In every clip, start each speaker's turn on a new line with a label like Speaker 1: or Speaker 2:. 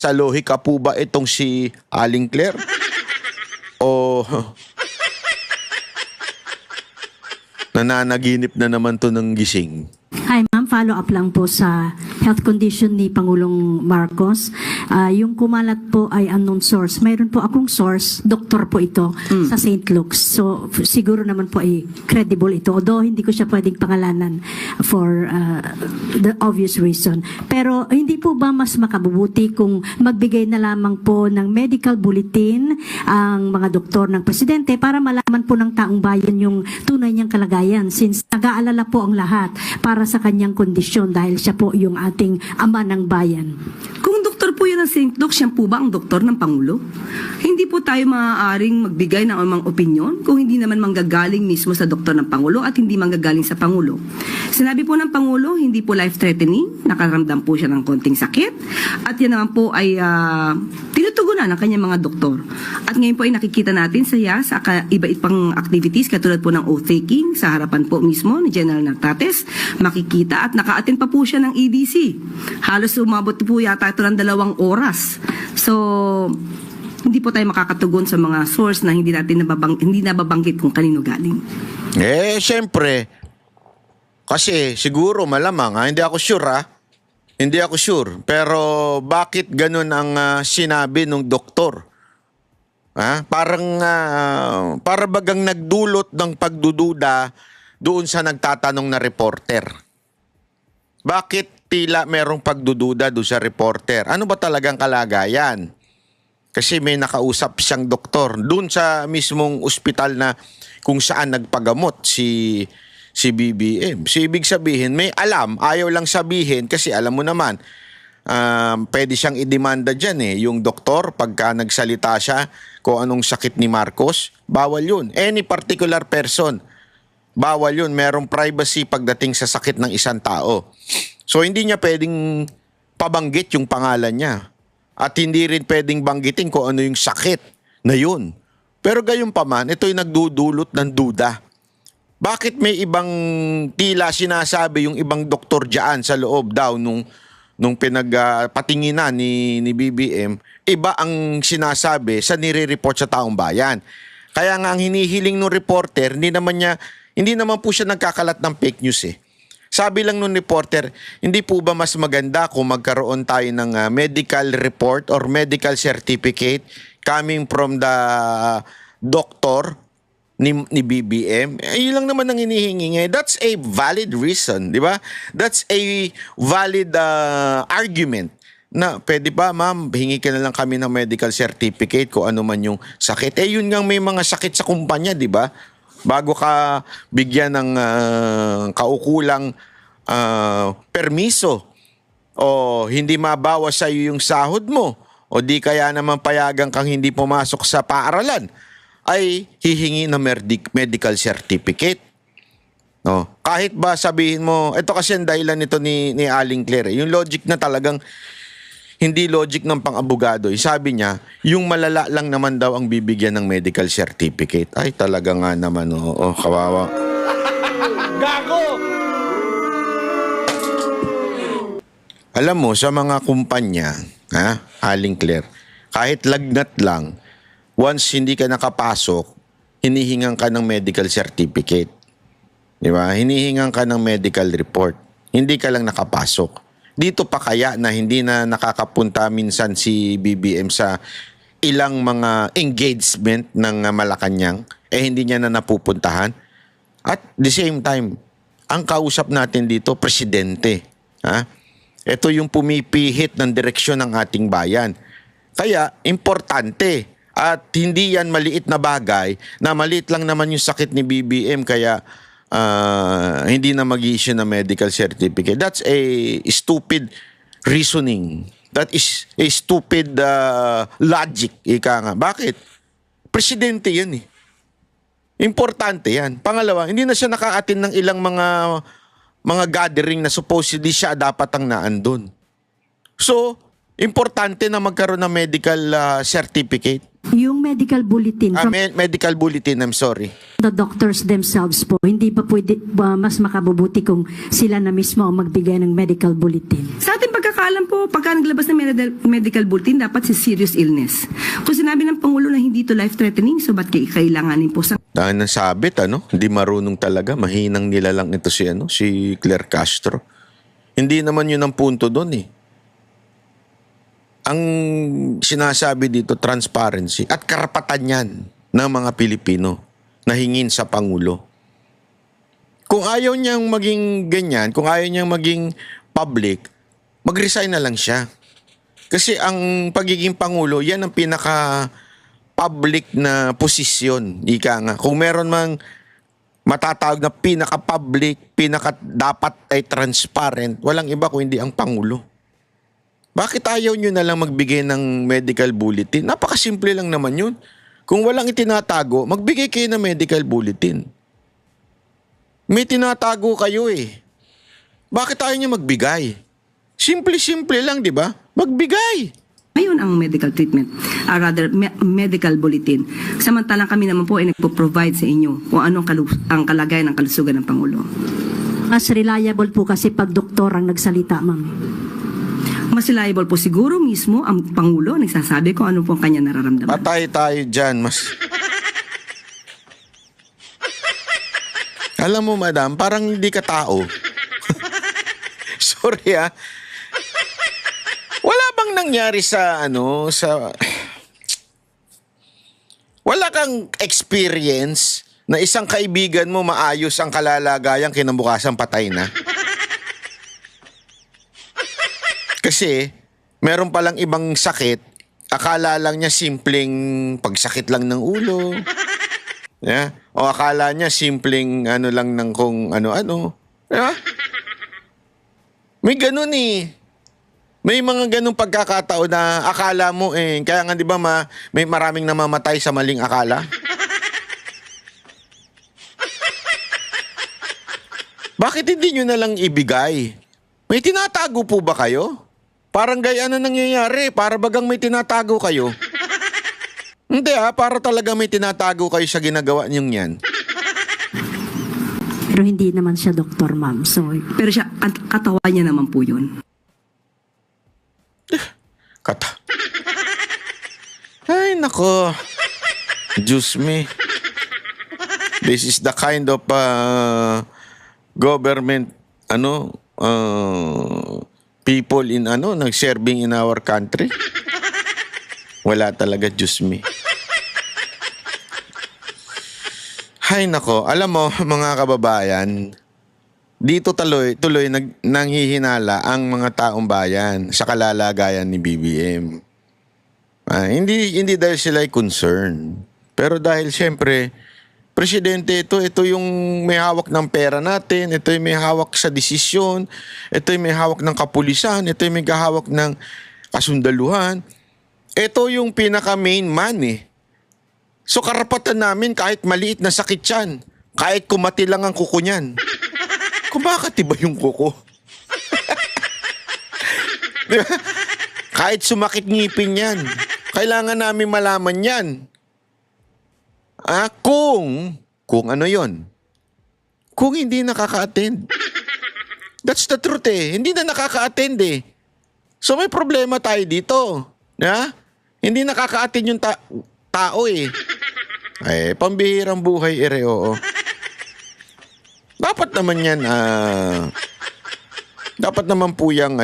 Speaker 1: Sa lohika po ba itong si Aling Claire? O nananaginip na naman to ng gising?
Speaker 2: Hi ma'am, follow up lang po sa health condition ni Pangulong Marcos. Yung kumalat po ay unknown source. Mayroon po akong source, doktor po ito sa St. Luke's. So siguro naman po ay credible ito. Although hindi ko siya pwedeng pangalanan for the obvious reason. Pero hindi po ba mas makabubuti kung magbigay na lamang po ng medical bulletin ang mga doktor ng presidente para malaman po ng taong bayan yung tunay niyang kalagayan, since nag-aalala po ang lahat para sa kanyang kondisyon dahil siya po yung ating ama ng bayan.
Speaker 3: Kung doktor po yan ng St. Luke, siya po ba ang doktor ng Pangulo? Hindi po tayo maaaring magbigay ng amang opinyon kung hindi naman manggagaling mismo sa doktor ng Pangulo at hindi manggagaling sa Pangulo. Sinabi po ng Pangulo, hindi po life-threatening, nakaramdam po siya ng konting sakit, at yan naman po ay tinutugunan ng kanyang mga doktor. At ngayon po ay nakikita natin sa iba-ibang pang activities katulad po ng oath-taking sa harapan po mismo ni General Nagtates, makikita at naka-attend pa po siya ng EDC. Halos umabot po yata ito ng 2 oras. So, hindi po tayo makakatugon sa mga source na hindi nababanggit kung kanino galing.
Speaker 1: Siyempre. Kasi siguro malamang, hindi ako sure Hindi ako sure. Pero bakit ganun ang sinabi ng doktor? Para bagang nagdulot ng pagdududa doon sa nagtatanong na reporter. Bakit tila merong pagdududa doon sa reporter? Ano ba talagang kalagayan? Kasi may nakausap siyang doktor doon sa mismong ospital na kung saan nagpagamot si BBM. So, ibig sabihin, may alam, ayaw lang sabihin kasi alam mo naman, pwede siyang idemanda dyan yung doktor pagka nagsalita siya kung anong sakit ni Marcos, bawal yun. Any particular person, bawal yun. Merong privacy pagdating sa sakit ng isang tao. So, hindi niya pwedeng pabanggit yung pangalan niya. At hindi rin pwedeng banggitin kung ano yung sakit na yun. Pero gayon pa man, ito'y nagdudulot ng duda. Bakit may ibang tila sinasabi yung ibang doktor dyan sa loob daw nung pinagpatinginan ni BBM, iba ang sinasabi sa nire-report sa taong bayan. Kaya nga ang hinihiling ng reporter, hindi naman po siya nagkakalat ng fake news Sabi lang ng reporter, hindi po ba mas maganda kung magkaroon tayo ng medical report or medical certificate coming from the doctor ni BBM? Yun lang naman ang hinihingi ngayon. That's a valid reason, di ba? That's a valid argument na pwede ba, ma'am, hingi ka na lang kami ng medical certificate kung ano man yung sakit. Yun nga, may mga sakit sa kumpanya, di ba? Bago ka bigyan ng kaukulang permiso o hindi mabawas sa iyo yung sahod mo o di kaya naman payagan kang hindi pumasok sa paaralan, ay hihingi ng medical certificate. No? Kahit ba sabihin mo, ito kasi ang dahilan nito ni Aling Claire. Yung logic na talagang hindi logic ng pang-abogado. Sabi niya, yung malala lang naman daw ang bibigyan ng medical certificate. Ay, talaga nga naman. Kawawa. Gago! Alam mo, sa mga kumpanya, Aling Claire, kahit lagnat lang, once hindi ka nakapasok, hinihingan ka ng medical certificate. Di ba? Hinihingan ka ng medical report. Hindi ka lang nakapasok. Dito pa kaya na hindi na nakakapunta minsan si BBM sa ilang mga engagement ng Malacanang, hindi niya na napupuntahan. At the same time, ang kausap natin dito, presidente. Ito yung pumipihit ng direksyon ng ating bayan. Kaya, importante. At hindi yan maliit na bagay, na maliit lang naman yung sakit ni BBM, kaya hindi na mag-issue na medical certificate. That's a stupid reasoning. That is a stupid logic. Ika nga. Bakit? Presidente yan Importante yan. Pangalawa, hindi na siya nakaatin ng ilang mga gathering na supposedly siya dapat ang naandun. So, importante na magkaroon ng medical certificate.
Speaker 2: Yung medical bulletin from
Speaker 1: Medical bulletin, I'm sorry.
Speaker 2: the doctors themselves po, hindi ba pwede mas makabubuti kung sila na mismo ang magbigay ng medical bulletin?
Speaker 3: Sa ating pagkakaalam po, pagka naglabas ng medical bulletin, dapat si serious illness. Kung sinabi ng Pangulo na hindi to life-threatening, so ba't kailanganin po sa
Speaker 1: Dahil nasabit, hindi marunong talaga. Mahinang nila lang ito si Claire Castro. Hindi naman yun ang punto doon eh. Ang sinasabi dito, transparency at karapatan yan ng mga Pilipino na hingin sa Pangulo. Kung ayaw niyang maging ganyan, kung ayaw niyang maging public, mag-resign na lang siya. Kasi ang pagiging Pangulo, yan ang pinaka-public na posisyon. Ika nga. Kung meron mang matatawag na pinaka-public, dapat ay transparent, walang iba kung hindi ang Pangulo. Bakit ayaw nyo na lang magbigay ng medical bulletin? Napakasimple lang naman yun. Kung walang itinatago, magbigay kayo ng medical bulletin. May tinatago kayo eh. Bakit ayaw nyo magbigay? Simple-simple lang, di ba? Magbigay.
Speaker 3: ngayon ang medical treatment, medical bulletin. Samantalang kami naman po ay nagpo-provide sa inyo kung anong ang kalagayan ng kalusugan ng Pangulo.
Speaker 2: Mas reliable po kasi pag doktor ang nagsalita, ma'am.
Speaker 3: Mas reliable po siguro mismo ang Pangulo nagsasabi kung ano po ang kanya nararamdaman.
Speaker 1: Patay tayo dyan, mas... Alam mo, madam, parang hindi ka tao. Sorry, Wala bang nangyari sa, Wala kang experience na isang kaibigan mo maayos ang kalalagayan kinabukasan patay na? Kasi, meron palang ibang sakit, akala lang niya simpleng pagsakit lang ng ulo. Yeah? O akala niya simpleng lang ng kung ano-ano. Diba? May ganun eh. May mga ganung pagkakataon na akala mo kaya nga di ba may maraming namamatay sa maling akala? Bakit hindi nyo na lang ibigay? May tinatago po ba kayo? Parang gaya na nangyayari, para bagang may tinatago kayo. Hindi para talaga may tinatago kayo sa ginagawa niyong yan.
Speaker 2: Pero hindi naman siya doktor, ma'am. So,
Speaker 3: Pero siya, katawan niya naman po yun.
Speaker 1: Ay, nako. Diyos me. This is the kind of government, people in nag-serving in our country. Wala talaga, Diyos me. Ay, nako. Alam mo, mga kababayan, dito tuloy nanghihinala ang mga taong bayan sa kalalagayan ni BBM. Hindi dahil sila ay concerned. Pero dahil siyempre, presidente, ito yung may hawak ng pera natin, ito yung may hawak sa desisyon, ito yung may hawak ng kapulisan, ito yung may hawak ng kasundaluhan. Ito yung pinaka-main man So karapatan namin kahit maliit na sakit yan, kahit kumati lang ang kuko niyan. Kumakati ba yung kuko? Kahit sumakit ngipin yan, kailangan namin malaman yan. Kung ano yon? Kung hindi nakaka-attend. That's the truth Hindi na nakaka-attend So may problema tayo dito. Hindi nakaka-attend yung tao pambihirang buhay oo. Dapat naman yan, dapat naman po yung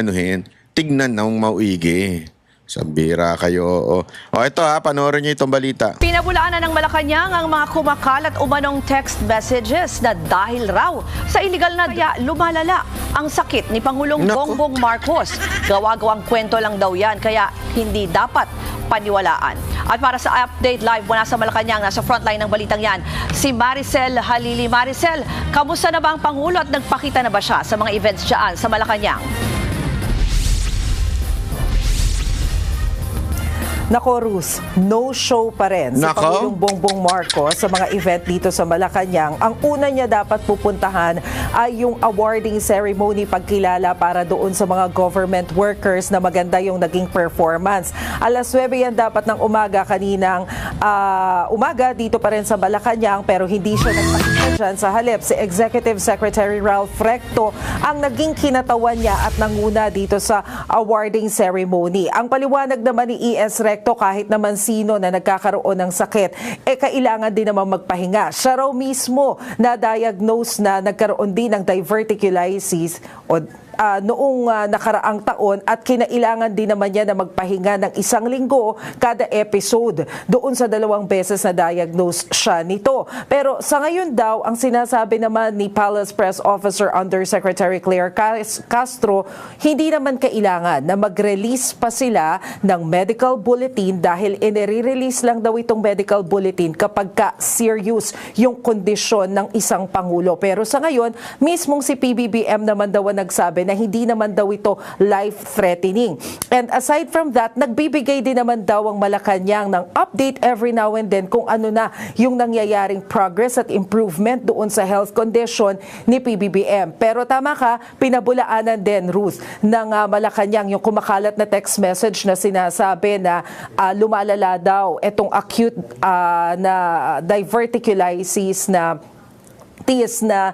Speaker 1: tignan ng mauigi. Sabira kayo. Ito panoorin niyo itong balita.
Speaker 4: Pinabulaan na ng Malacanang ang mga kumakalat umanong text messages na dahil raw sa illegal na lumalala ang sakit ni Pangulong Bongbong Marcos. Gawa-gawang kwento lang daw yan, kaya hindi dapat paniwalaan. At para sa update live mula sa Malacanang, nasa frontline ng balitang yan, si Maricel Halili. Maricel, kamusta na ba ang Pangulo at nagpakita na ba siya sa mga events dyan sa Malacanang?
Speaker 5: Nako, Ruth, no show pa rin si
Speaker 1: Nako?
Speaker 5: Pangulong Bongbong Marcos sa mga event dito sa Malacanang. Ang una niya dapat pupuntahan ay yung awarding ceremony, pagkilala para doon sa mga government workers na maganda yung naging performance. Alas 9 yan dapat ng umaga kaninang umaga dito pa rin sa Malacanang, pero hindi siya nagpakita dyan. Sa halip, si Executive Secretary Ralph Recto ang naging kinatawan niya at nanguna dito sa awarding ceremony. Ang paliwanag naman ni ES Recto, kahit naman sino na nagkakaroon ng sakit, kailangan din naman magpahinga. Siya raw mismo na-diagnose na nagkaroon din ng diverticulitis noong nakaraang taon at kinailangan din naman niya na magpahinga ng 1 linggo kada episode. Doon sa 2 beses na diagnose siya nito. Pero sa ngayon daw, ang sinasabi naman ni Palace Press Officer Undersecretary Claire Castro, hindi naman kailangan na mag-release pa sila ng medical bulletin dahil inire-release lang daw itong medical bulletin kapag serious yung kondisyon ng isang Pangulo. Pero sa ngayon, mismong si PBBM naman daw ang nagsabi na hindi naman daw ito life-threatening. And aside from that, nagbibigay din naman daw ang Malacanang ng update every now and then kung ano na yung nangyayaring progress at improvement doon sa health condition ni PBBM. Pero tama ka, pinabulaanan din, Ruth, ng Malacanang yung kumakalat na text message na sinasabi na lumalala daw itong acute na diverticulitis na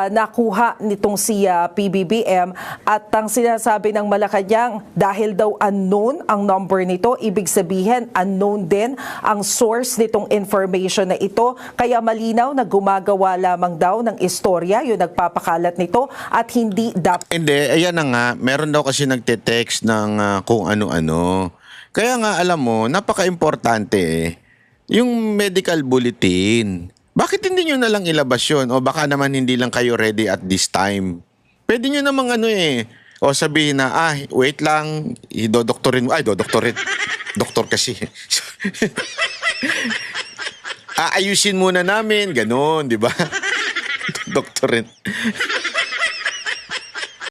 Speaker 5: nakuha nitong si PBBM, at ang sinasabi ng Malacanang dahil daw unknown ang number nito, ibig sabihin unknown din ang source nitong information na ito, kaya malinaw na gumagawa lamang daw ng istorya yung nagpapakalat nito at hindi dapat.
Speaker 1: Hindi, ayan na nga. Meron daw kasi nagte-text ng kung ano-ano. Kaya nga, alam mo, napaka-importante yung medical bulletin. Bakit hindi nyo na lang ilabas yun? O baka naman hindi lang kayo ready at this time. Pwede nyo namang o sabihin na, wait lang, idodoktorin mo. Ay, dodoktorin. Doktor kasi. Aayusin muna namin, ganun, di ba? Doktorin.